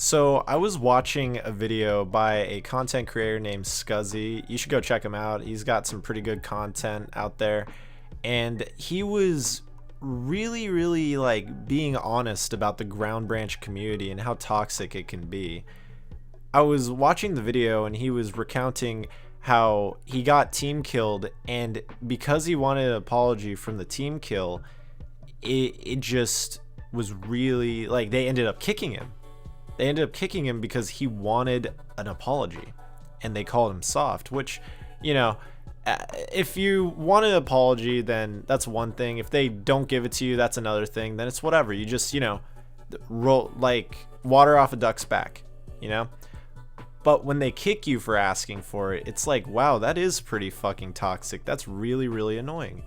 So I was watching a video by a content creator named Skuzzy. You should go check him out. He's got some pretty good content out there. And he was really like being honest about the Ground Branch community and how toxic it can be. I was watching the video and he was recounting how he got team killed, and because he wanted an apology from the team kill, it just was really like they ended up kicking him. They ended up kicking him because he wanted an apology, and they called him soft, which, you know, if you want an apology, then that's one thing. If they don't give it to you, that's another thing. Then it's whatever. You just, roll like water off a duck's back, you know? But when they kick you for asking for it, it's like, wow, that is pretty fucking toxic. That's really annoying.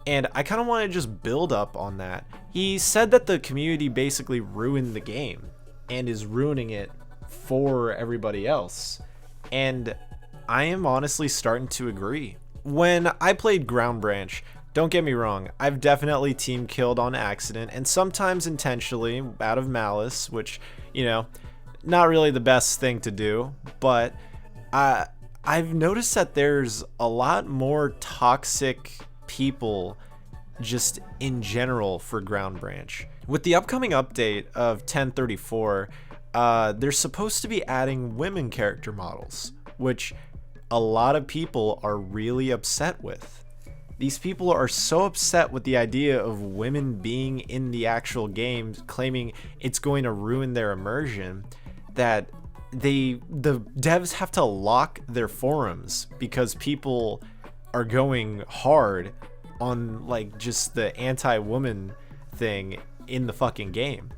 And I kind of want to just build up on that. He said that the community basically ruined the game and is ruining it for everybody else. And I am honestly starting to agree. When I played Ground Branch, don't get me wrong, I've definitely team killed on accident and sometimes intentionally out of malice, which, not really the best thing to do, but I've noticed that there's a lot more toxic people just in general for Ground Branch. With the upcoming update of 1034, they're supposed to be adding women character models, which a lot of people are really upset with. These people are so upset with the idea of women being in the actual game, claiming it's going to ruin their immersion, that the devs have to lock their forums because people are going hard on like just the anti-woman thing in the fucking game.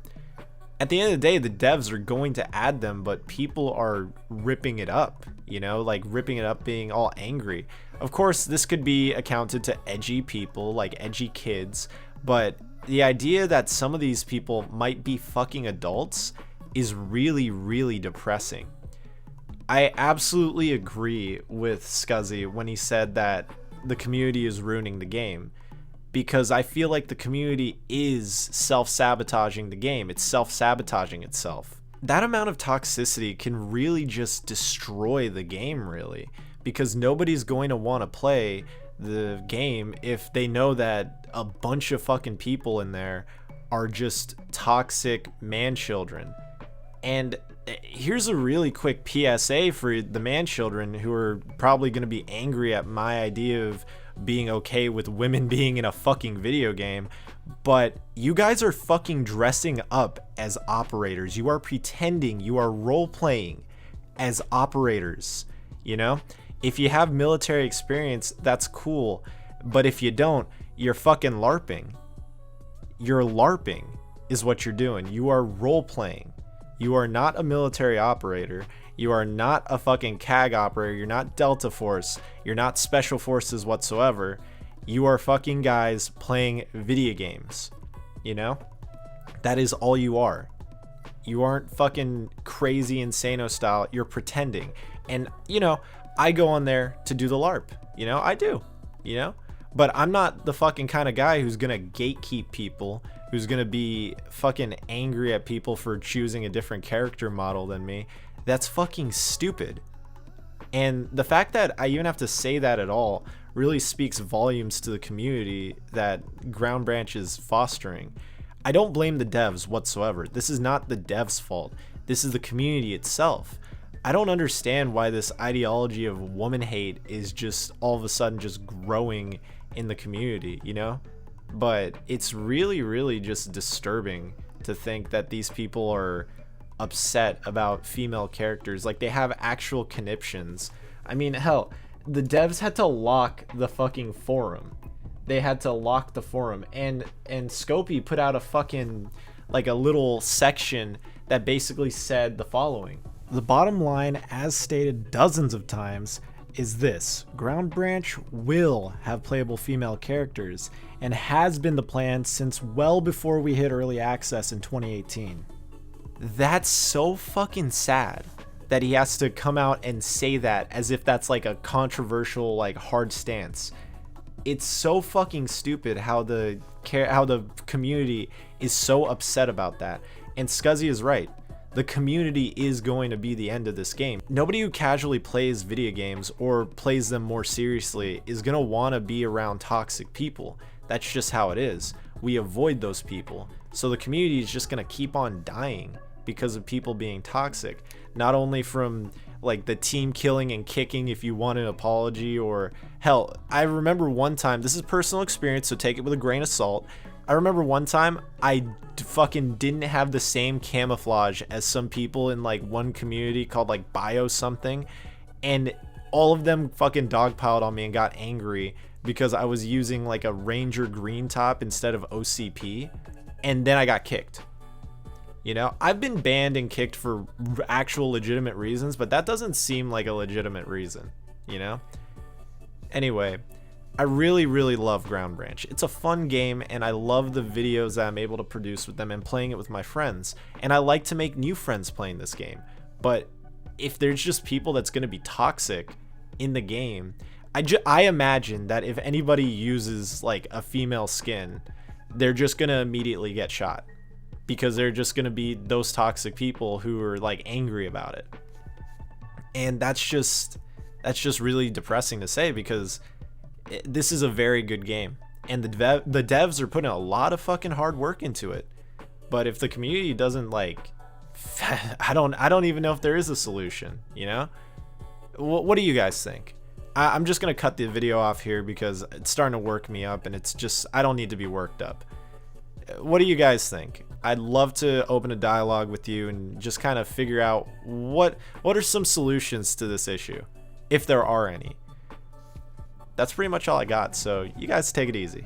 At the end of the day, the devs are going to add them, but people are ripping it up, like ripping it up, being all angry. Of course, this could be accounted to edgy people, like edgy kids, but the idea that some of these people might be fucking adults is really depressing. I absolutely agree with Skuzzy when he said that the community is ruining the game, because I feel like the community is self-sabotaging the game. It's self-sabotaging itself. That amount of toxicity can really just destroy the game, really, because nobody's going to want to play the game if they know that a bunch of fucking people in there are just toxic man children. And here's a really quick PSA for the man children who are probably going to be angry at my idea of being okay with women being in a fucking video game, but you guys are fucking dressing up as operators. You are pretending, you are role-playing as operators, If you have military experience, that's cool, but if you don't, you're fucking LARPing. You're LARPing is what you're doing. You are role-playing. You are not a military operator. You are not a fucking CAG operator. You're not Delta Force. You're not Special Forces whatsoever. You are fucking guys playing video games. That is all you are. You aren't fucking crazy Insano style. You're pretending. And, I go on there to do the LARP. I do. But I'm not the fucking kind of guy who's gonna gatekeep people, who's gonna be fucking angry at people for choosing a different character model than me. That's fucking stupid. And the fact that I even have to say that at all really speaks volumes to the community that Ground Branch is fostering. I don't blame the devs whatsoever. This is not the devs' fault. This is the community itself. I don't understand why this ideology of woman hate is just all of a sudden just growing in the community, But it's really just disturbing to think that these people are upset about female characters. Like, they have actual conniptions. I mean, hell, the devs had to lock the fucking forum. They had to lock the forum, and Scopy put out a fucking, like, a little section that basically said the following: the bottom line, as stated dozens of times, is this: Ground Branch will have playable female characters, and has been the plan since well before we hit early access in 2018. That's so fucking sad that he has to come out and say that as if that's like a controversial, like, hard stance. It's so fucking stupid how the community is so upset about that. And Skuzzy is right. The community is going to be the end of this game. Nobody who casually plays video games or plays them more seriously is going to want to be around toxic people. That's just how it is. We avoid those people. So the community is just going to keep on dying because of people being toxic. Not only from like the team killing and kicking if you want an apology, or hell, I remember one time, this is personal experience, so take it with a grain of salt. I remember one time I fucking didn't have the same camouflage as some people in like one community called like bio something, and all of them fucking dogpiled on me and got angry because I was using like a Ranger green top instead of OCP, and then I got kicked. You know, I've been banned and kicked for actual legitimate reasons, but that doesn't seem like a legitimate reason, you know? Anyway, I really, really love Ground Branch. It's a fun game, and I love the videos that I'm able to produce with them and playing it with my friends. And I like to make new friends playing this game. But if there's just people that's going to be toxic in the game, I imagine that if anybody uses like a female skin, they're just going to immediately get shot. Because they're just going to be those toxic people who are like angry about it. And that's just really depressing to say, because this is a very good game, and the devs are putting a lot of fucking hard work into it. But if the community doesn't like, I don't even know if there is a solution, you know? What do you guys think? I'm just going to cut the video off here because it's starting to work me up, and it's just, I don't need to be worked up. What do you guys think? I'd love to open a dialogue with you and just kind of figure out what are some solutions to this issue, if there are any. That's pretty much all I got, so you guys take it easy.